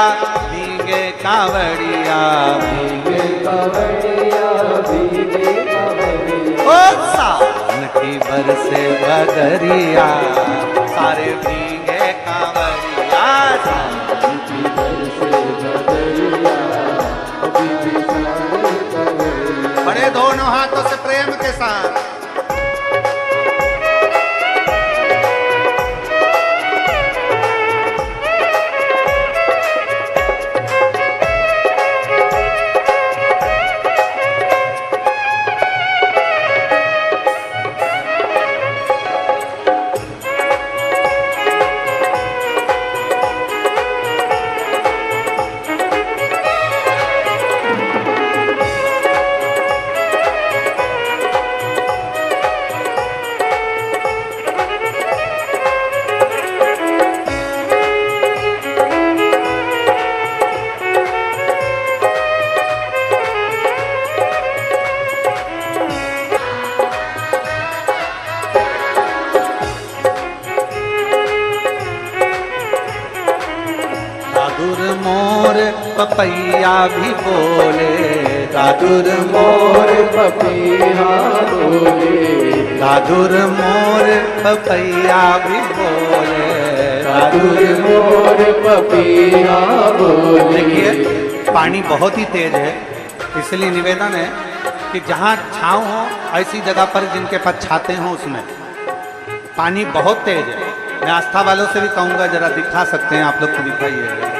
भीगे कांवड़िया भीगे कांवड़िया भीगे कांवड़िया। ओ सावन की बरसे बदरिया सारे भीगे कांवड़िया। सावन की बरसे बदरिया भीगे सारे कांवड़िया। बड़े दोनों हाथों से प्रेम के साथ दादुर मोर पपैया भी बोले दादुर मोर पपैया बोले। दादुर मोर पपैया भी बोले दादुर मोर पपैया बोले। देखिए पानी बहुत ही तेज है, इसलिए निवेदन है कि जहाँ छाँव हो ऐसी जगह पर जिनके पास छाते हों उसमें। पानी बहुत तेज है। मैं आस्था वालों से भी कहूँगा जरा दिखा सकते हैं आप लोग को, दिखाइए।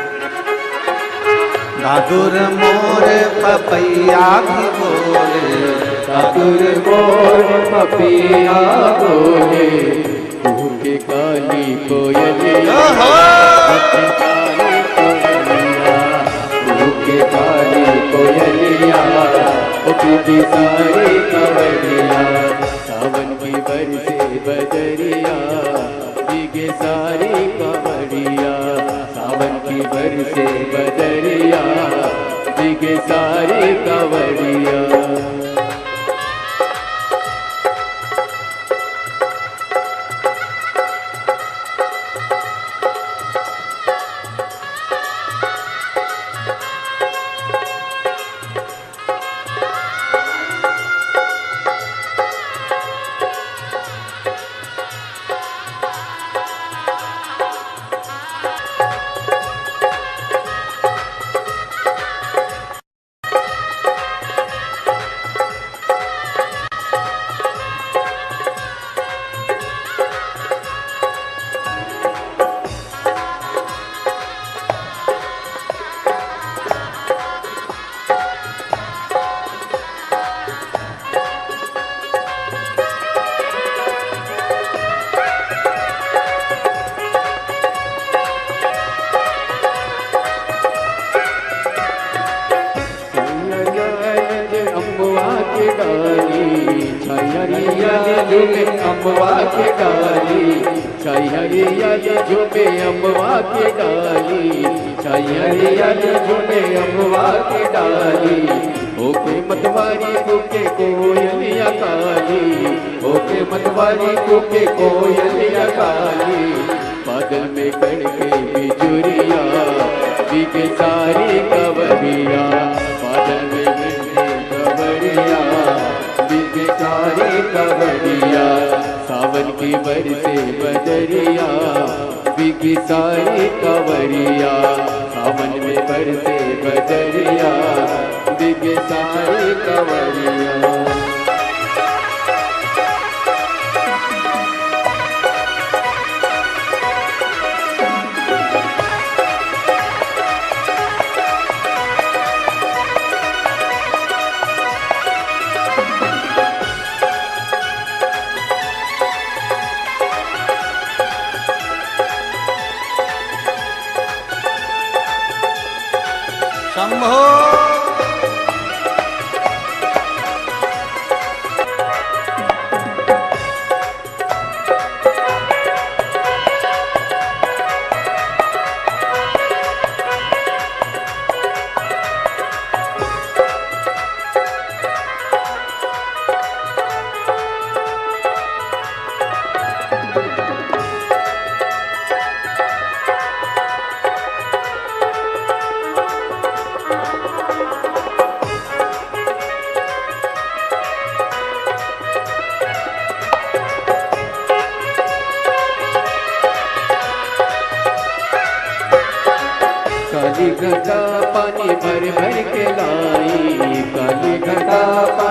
दादुर मोर पपैया भी बोले दादुर मोर पपैया बोले। कुहू के काली कोयलिया कुहू के काली कोयलिया भीगे सारे कांवड़िया। सावन की बरसे बदरिया भीगे सारे कांवड़िया। सावन की बरसे बदरिया भीगे सारे कांवड़िया। अम्बवा के डाली छाई हरियाली झूमे अम्बवा के डाली छाई हरियाली झूमे अम्बवा के डाली। ओके मतवारी कुके कोयलिया काली ओके मतवारी कुके कोयलिया काली। बादल में कड़के बिजुरिया भीगे सारी कवरिया। बादल में कड़के कवरिया भीगे सारी कवरिया। सावन की बरसे बदरिया भीगी सारी कवरिया। सावन में बरसे बदरिया भीगे सारी कवरिया। शंभो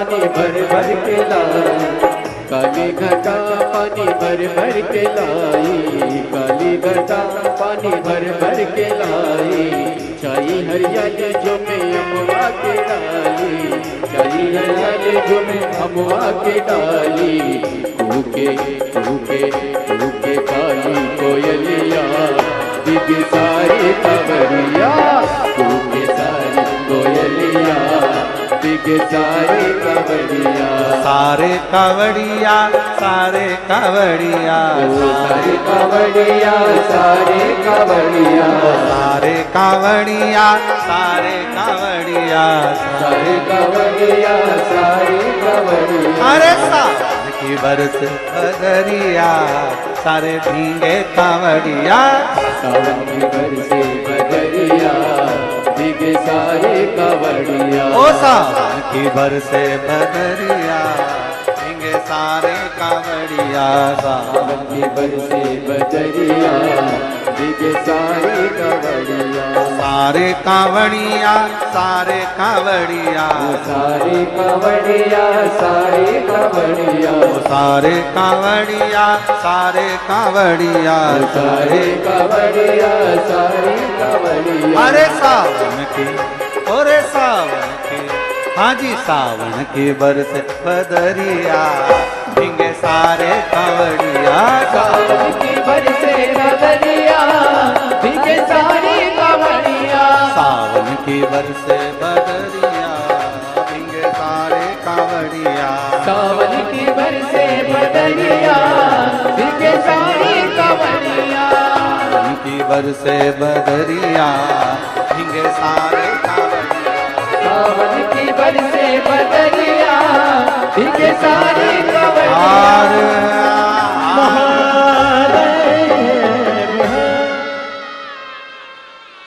पानी भर भर के लाई, काली घटा पानी भर भर के लाई, काली घटा पानी भर भर के लाई। छाई हरियाली जो में अमवा के डाली, छाई हरियाली जो में अमवा के डाली। कूके कूके कूके काली कोयलिया, दिग सारी कांवरिया, कूके सारी कोयलिया, दिग सारी कांवरिया। सारे कावड़िया सारे कावड़िया सारे कांवरिया, सारे कांवरिया, सारे कावड़िया सारे कावड़िया सारे कांवरिया, सारे कांवरिया। अरे सावन की बरस बदरिया, सारे भीगे कावड़िया। सावन की बरसे बदरिया, दिगे सारे कांवरिया। ओ सावन की बरसे बदरिया, भीगे सारे कावड़िया। सावन की बरसे बदरिया, दिगे सारे कांवरिया। सारे कावड़िया सारे कावड़िया सारे कांवरिया, सारे कांवरिया, सारे कावड़िया सारे कावड़िया सारे कांवरिया, सारे कांवरिया। अरे सावन की अरे सावन की, हाँ जी सावन की बरस बदरिया, भीगे सारे कावड़िया। सावन की बरसे बदरिया, दिगे सारे कांवरिया। सावन की बरसे बदरिया, भीगे सारे कावड़िया। सावन की बरसे बदरिया, दिगे सारे कांवरिया। सावन की बरसे बदरिया, भीगे सारे कावड़िया। सावन की बरसे बदरिया, दिगे सारे कांवरिया।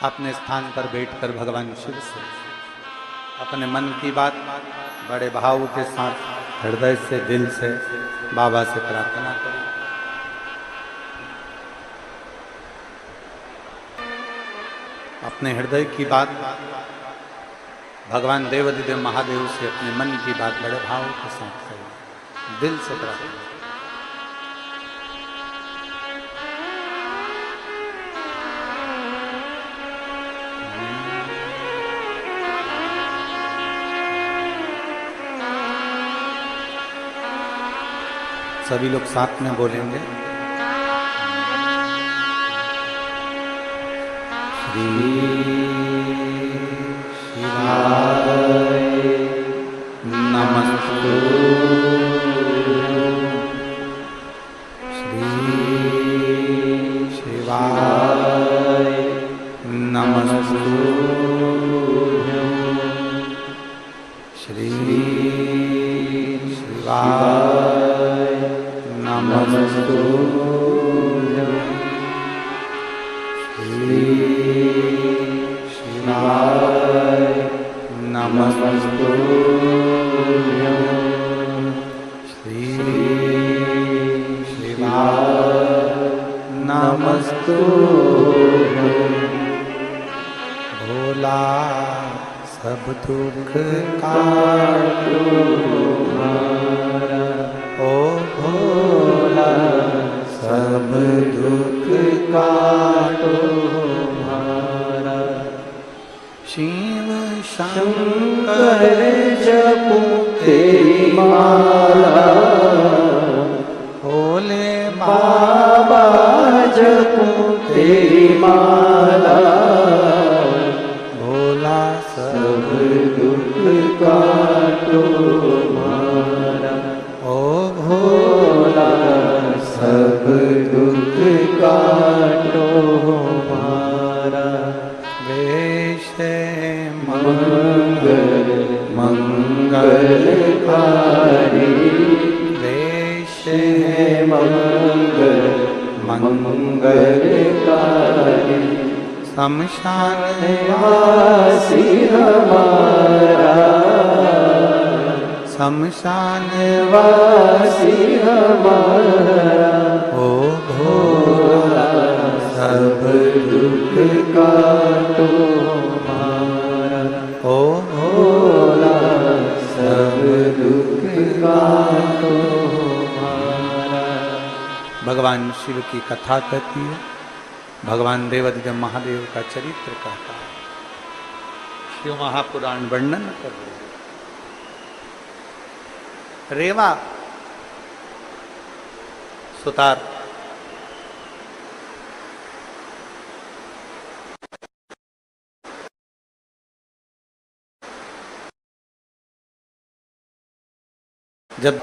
अपने स्थान पर बैठकर भगवान शिव से अपने मन की बात बड़े भाव के साथ हृदय से दिल से बाबा से प्रार्थना करें। अपने हृदय की बात भगवान देवाधिदेव महादेव से अपने मन की बात बड़े भाव के साथ करें, दिल से प्रार्थना। सभी लोग साथ में बोलेंगे। श्री शिवाय नमस्तु, श्री शिवाय नमस्तु, श्री शिवाय नमस्तु, श्री शिवाय नमस्तु, श्री शिवाय नमस्तु। भोला सब दुख काटो हमारा, ओ भोला सब दुख काटो हमारा। शिव शंकर जपो तेरी माला, भोले बाबा जपो तेरी माला। भोला सब दुख काटो हमारा, ओ भोला सब दुख काटो हमारा। वैसे मंगल मंगलकारी, वैसे मंगल मंगलकारी। शमशान वासी हमारा, शमशान वासी हमारा। ओ भोला सब दुख काटो हमारा, ओ भोला सब दुख भगवान शिव की कथा कहती है, भगवान देवाधिदेव महादेव का चरित्र कहता है, शिव महापुराण वर्णन कर रहे हैं। रेवा सुतार जब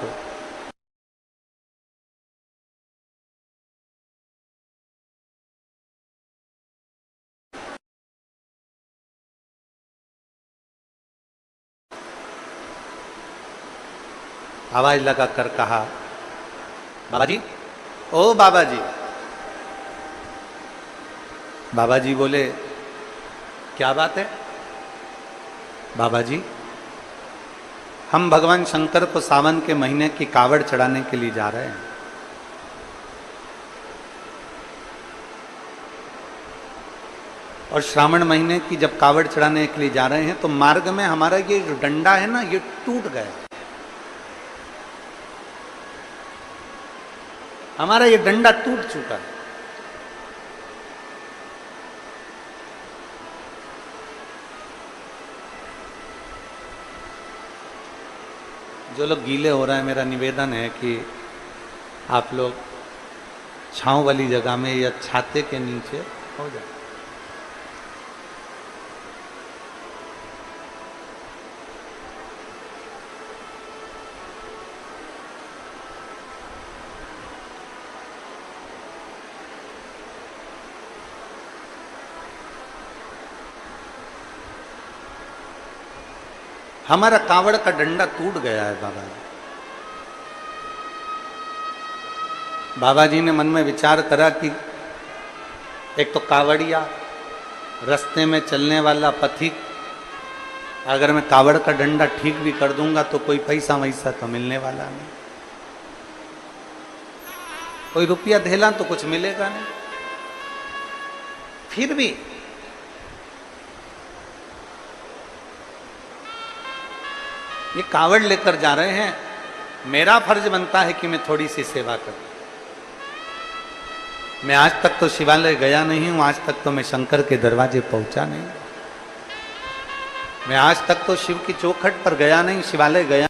आवाज लगाकर कहा, बाबा जी, ओ बाबा जी। बाबा जी बोले, क्या बात है? बाबा जी, हम भगवान शंकर को सावन के महीने की कावड़ चढ़ाने के लिए जा रहे हैं। और श्रावण महीने की जब कावड़ चढ़ाने के लिए जा रहे हैं तो मार्ग में हमारा ये जो डंडा है ना, ये टूट गया। हमारा ये डंडा टूट चुका है। जो लोग गीले हो रहे हैं, मेरा निवेदन है कि आप लोग छांव वाली जगह में या छाते के नीचे हो जाए। हमारा कावड़ का डंडा टूट गया है बाबा जी। बाबा जी ने मन में विचार करा कि एक तो कावड़िया, रास्ते में चलने वाला पथिक, अगर मैं कावड़ का डंडा ठीक भी कर दूंगा तो कोई पैसा वैसा तो मिलने वाला नहीं, कोई रुपया धेला तो कुछ मिलेगा नहीं। फिर भी ये कावड़ लेकर जा रहे हैं, मेरा फर्ज बनता है कि मैं थोड़ी सी सेवा करूं। मैं आज तक तो शिवालय गया नहीं हूं, आज तक तो मैं शंकर के दरवाजे पहुंचा नहीं, मैं आज तक तो शिव की चौखट पर गया नहीं, शिवालय गया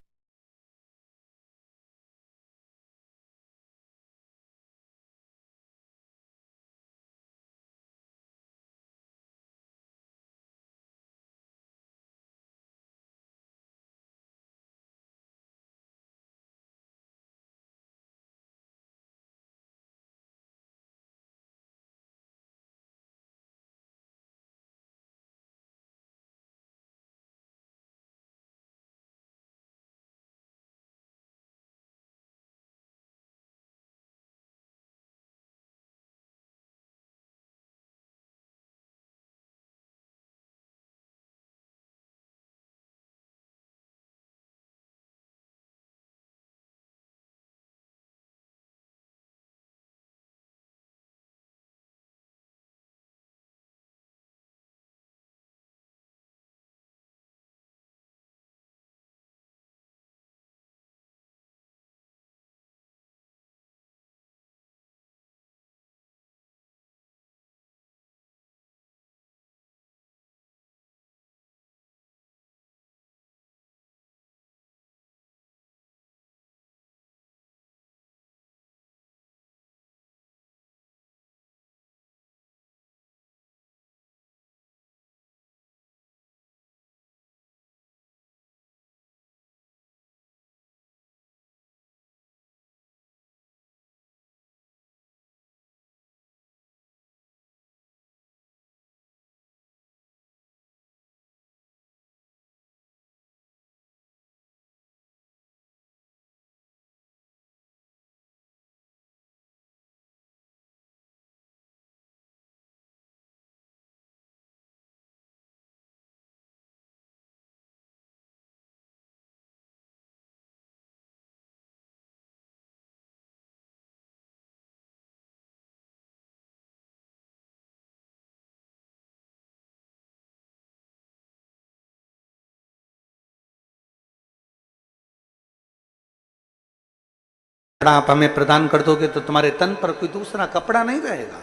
कपड़ा आप हमें प्रदान कर दोगे तो तुम्हारे तन पर कोई दूसरा कपड़ा नहीं रहेगा।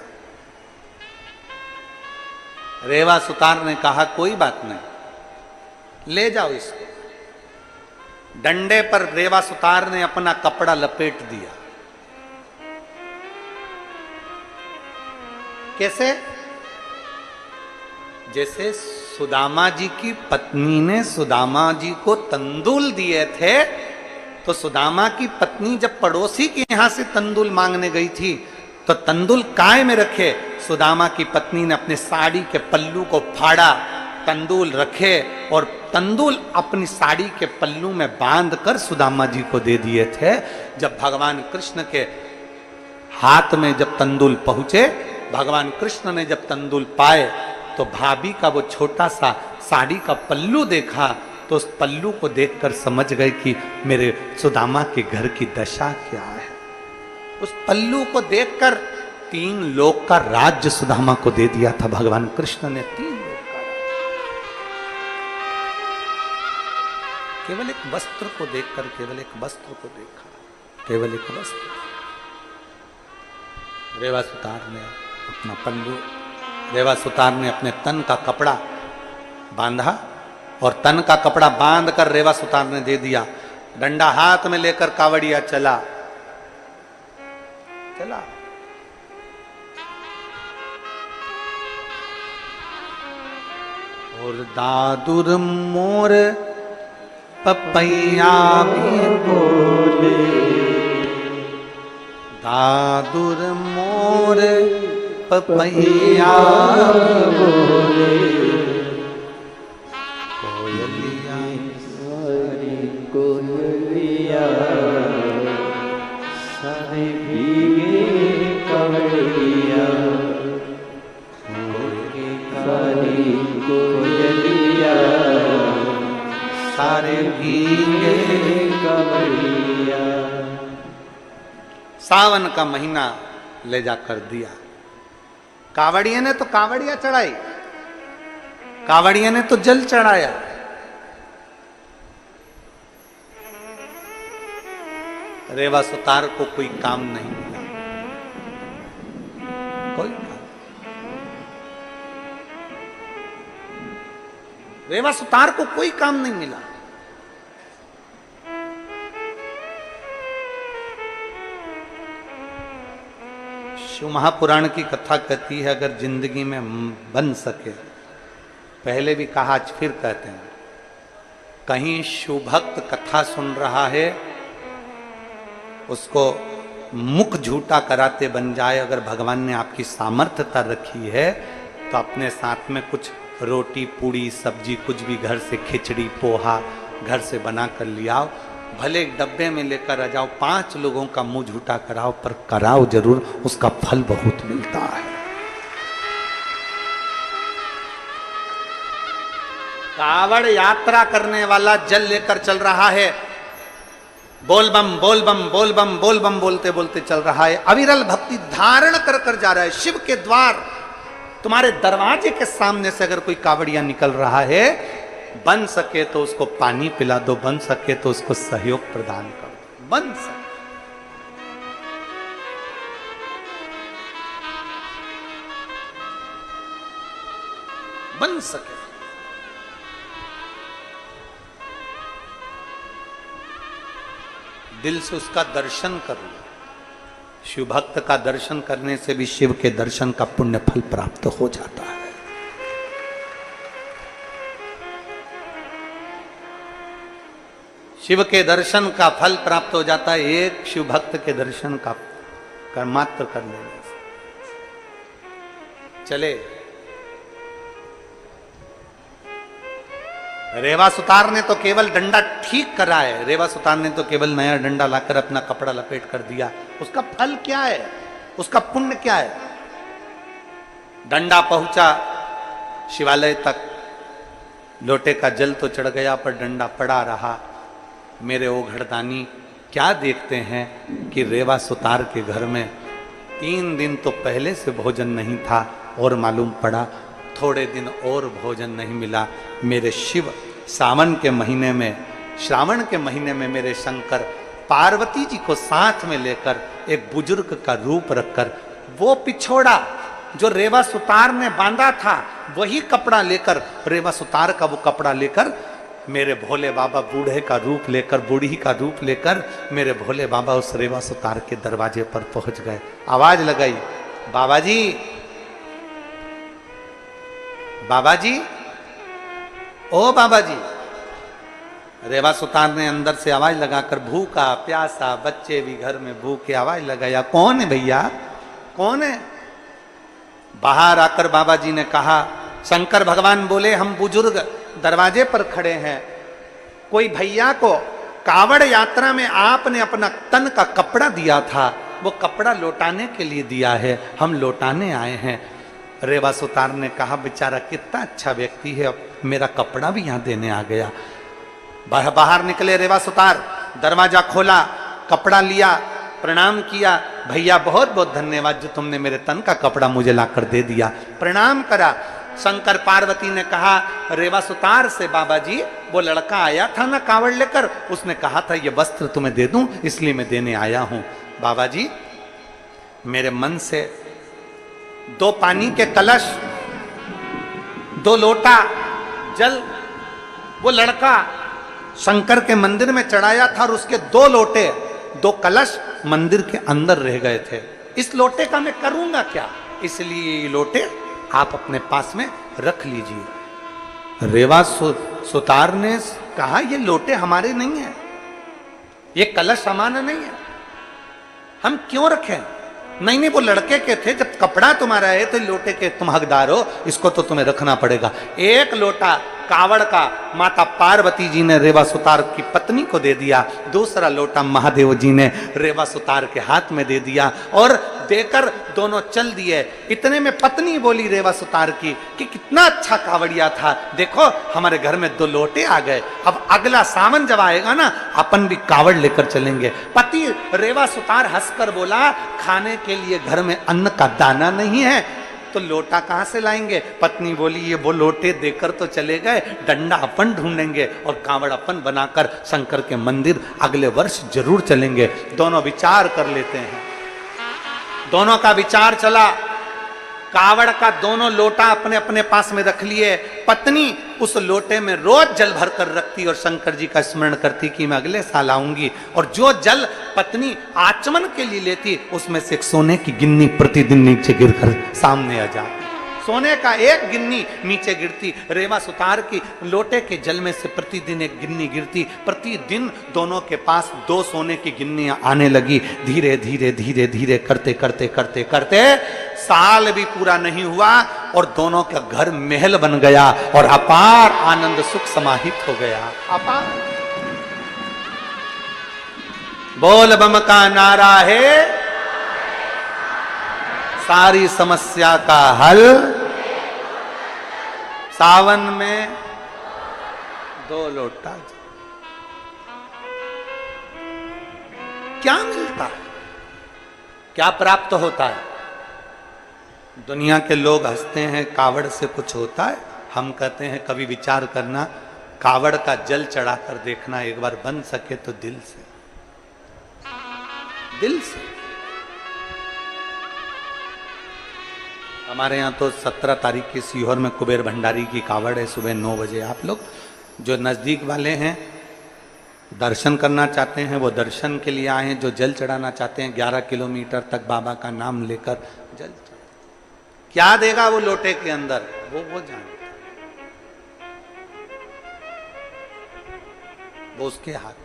रेवा सुतार ने कहा कोई बात नहीं, ले जाओ इसको। डंडे पर रेवा सुतार ने अपना कपड़ा लपेट दिया। कैसे? जैसे सुदामा जी की पत्नी ने सुदामा जी को तंदूल दिए थे, तो सुदामा की पत्नी जब पड़ोसी के यहां से तंदूल मांगने गई थी तो तंदूल काय में रखे, सुदामा की पत्नी ने अपने साड़ी के पल्लू को फाड़ा, तंदूल रखे और तंदूल अपनी साड़ी के पल्लू में बांध कर सुदामा जी को दे दिए थे। जब भगवान कृष्ण के हाथ में जब तंदूल पहुंचे, भगवान कृष्ण ने जब तंदूल पाए तो भाभी का वो छोटा सा साड़ी का पल्लू देखा, तो उस पल्लू को देखकर समझ गए कि मेरे सुदामा के घर की दशा क्या है। उस पल्लू को देखकर 3 लोक का राज्य सुदामा को दे दिया था भगवान कृष्ण ने। 3 लोक का केवल एक वस्त्र को देखकर, केवल एक वस्त्र को देखा, केवल एक वस्त्र। रेवा सुतार ने अपना पल्लू, रेवा सुतार ने अपने तन का कपड़ा बांधा और तन का कपड़ा बांध कर रेवा सुतार ने दे दिया। डंडा हाथ में लेकर कावड़िया चला। और दादुर मोर पपैया भी बोले, दादुर मोर पपैया बोले, कोयलिया सारी कोयलिया सारे भीगे कवड़िया, सारी कोयलिया सारे भीगे कवड़िया। सावन का महीना ले जाकर दिया। कावड़िया ने तो कावड़िया चढ़ाई, कावड़िया ने तो जल चढ़ाया। रेवा सुतार को कोई काम नहीं मिला, कोई काम। रेवा सुतार को कोई काम नहीं मिला। शिव महापुराण की कथा कहती है, अगर जिंदगी में बन सके, पहले भी कहा आज फिर कहते हैं, कहीं शिव भक्त कथा सुन रहा है, उसको मुख झूठा कराते बन जाए। अगर भगवान ने आपकी सामर्थ्यता रखी है तो अपने साथ में कुछ रोटी पूड़ी सब्जी कुछ भी घर से, खिचड़ी पोहा घर से बना कर लियाओ, भले एक डब्बे में लेकर आ जाओ, 5 लोगों का मुंह झूठा कराओ, पर कराओ जरूर, उसका फल बहुत मिलता है। कावड़ यात्रा करने वाला जल लेकर चल रहा है, बोल बम बोल बम बोल बम बोल बम बोलते बोलते चल रहा है, अविरल भक्ति धारण कर कर जा रहा है। शिव के द्वार, तुम्हारे दरवाजे के सामने से अगर कोई कावड़िया निकल रहा है, बन सके तो उसको पानी पिला दो, बन सके तो उसको सहयोग प्रदान कर दो, बन सके। बन सके दिल से उसका दर्शन करो। शिव भक्त का दर्शन करने से भी शिव के दर्शन का पुण्य फल प्राप्त हो जाता है। शिव के दर्शन का फल प्राप्त हो जाता है एक शिव भक्त के दर्शन का मात्र करने से। चले, रेवा सुतार ने तो केवल डंडा ठीक करा है, रेवा सुतार ने तो केवल नया डंडा लाकर अपना कपड़ा लपेट कर दिया। उसका फल क्या है, उसका पुण्य क्या है? डंडा पहुंचा शिवालय तक, लोटे का जल तो चढ़ गया पर डंडा पड़ा रहा। मेरे ओघड़दानी क्या देखते हैं कि रेवा सुतार के घर में 3 दिन तो पहले से भोजन नहीं था और मालूम पड़ा थोड़े दिन और भोजन नहीं मिला। मेरे शिव सावन के महीने में, श्रावण के महीने में मेरे शंकर पार्वती जी को साथ में लेकर एक बुजुर्ग का रूप रखकर वो पिछोड़ा जो रेवा सुतार ने बांधा था वही कपड़ा लेकर, रेवा सुतार का वो कपड़ा लेकर मेरे भोले बाबा बूढ़े का रूप लेकर, बूढ़ी का रूप लेकर मेरे भोले बाबा उस रेवा सुतार के दरवाजे पर पहुंच गए। आवाज लगाई, बाबा जी, बाबा जी, ओ बाबा जी। रेवा सुतार ने अंदर से आवाज लगाकर, भूखा प्यासा बच्चे भी घर में भूखे, आवाज लगाया, कौन है भैया, कौन है? बाहर आकर बाबा जी ने कहा, शंकर भगवान बोले, हम बुजुर्ग दरवाजे पर खड़े हैं, कोई भैया को कावड़ यात्रा में आपने अपना तन का कपड़ा दिया था, वो कपड़ा लौटाने के लिए दिया है, हम लौटाने आए हैं। रेवा सुतार ने कहा, बेचारा कितना अच्छा व्यक्ति है, अब मेरा कपड़ा भी यहां देने आ गया। बाहर निकले रेवा सुतार, दरवाजा खोला, कपड़ा लिया, प्रणाम किया, भैया बहुत बहुत धन्यवाद जो तुमने मेरे तन का कपड़ा मुझे लाकर दे दिया, प्रणाम करा। शंकर पार्वती ने कहा रेवा सुतार से, बाबा जी वो लड़का आया था ना कावड़ लेकर, उसने कहा था ये वस्त्र तुम्हें दे दूं, इसलिए मैं देने आया हूं। बाबा जी मेरे मन से 2 पानी के कलश, 2 लोटा जल वो लड़का शंकर के मंदिर में चढ़ाया था और उसके 2 लोटे 2 कलश मंदिर के अंदर रह गए थे। इस लोटे का मैं करूंगा क्या, इसलिए ये लोटे आप अपने पास में रख लीजिए। रेवा सुतार ने कहा, ये लोटे हमारे नहीं है, ये कलश हमारा नहीं है, हम क्यों रखें? नहीं नहीं, वो लड़के के थे, जब कपड़ा तुम्हारा है तो लोटे के तुम हकदार हो, इसको तो तुम्हें रखना पड़ेगा। एक लोटा कावड़ का माता पार्वती जी ने रेवा सुतार की पत्नी को दे दिया, दूसरा लोटा महादेव जी ने रेवा सुतार के हाथ में दे दिया और देकर दोनों चल दिए। इतने में पत्नी बोली रेवा सुतार की कि कितना अच्छा कावड़िया था, देखो हमारे घर में 2 लोटे आ गए, अब अगला सावन जब आएगा ना अपन भी कावड़ लेकर चलेंगे। पति रेवा सुतार हंसकर बोला, खाने के लिए घर में अन्न का दाना नहीं है तो लोटा कहां से लाएंगे? पत्नी बोली, ये वो लोटे देकर तो चले गए, डंडा अपन ढूंढेंगे और कावड़ अपन बनाकर शंकर के मंदिर अगले वर्ष जरूर चलेंगे। दोनों विचार कर लेते हैं। दोनों का विचार चला, कावड़ का दोनों लोटा अपने अपने पास में रख लिए। पत्नी उस लोटे में रोज जल भर कर रखती और शंकर जी का स्मरण करती कि मैं अगले साल आऊंगी, और जो जल पत्नी आचमन के लिए लेती उसमें से एक सोने की गिन्नी प्रतिदिन नीचे गिरकर सामने आ जाती। सोने का एक गिन्नी नीचे गिरती, रेवा सुतार की लोटे के जल में से प्रतिदिन एक गिन्नी गिरती। प्रतिदिन दोनों के पास 2 सोने की गिन्नियां आने लगी। धीरे धीरे धीरे धीरे करते करते करते करते साल भी पूरा नहीं हुआ और दोनों का घर महल बन गया और अपार आनंद सुख समाहित हो गया। अपार बोल बम का नारा है, सारी समस्या का हल सावन में 2 लोटा। क्या मिलता है, क्या प्राप्त होता है? दुनिया के लोग हंसते हैं कावड़ से कुछ होता है, हम कहते हैं कभी विचार करना, कावड़ का जल चढ़ाकर देखना, एक बार बन सके तो दिल से, दिल से। हमारे यहाँ तो 17 तारीख की सीहोर में कुबेर भंडारी की कावड़ है, सुबह 9 बजे। आप लोग जो नज़दीक वाले हैं दर्शन करना चाहते हैं वो दर्शन के लिए आए हैं, जो जल चढ़ाना चाहते हैं 11 किलोमीटर तक बाबा का नाम लेकर जल चढ़ा। क्या देगा वो लोटे के अंदर वो जानता, वो उसके हाथ।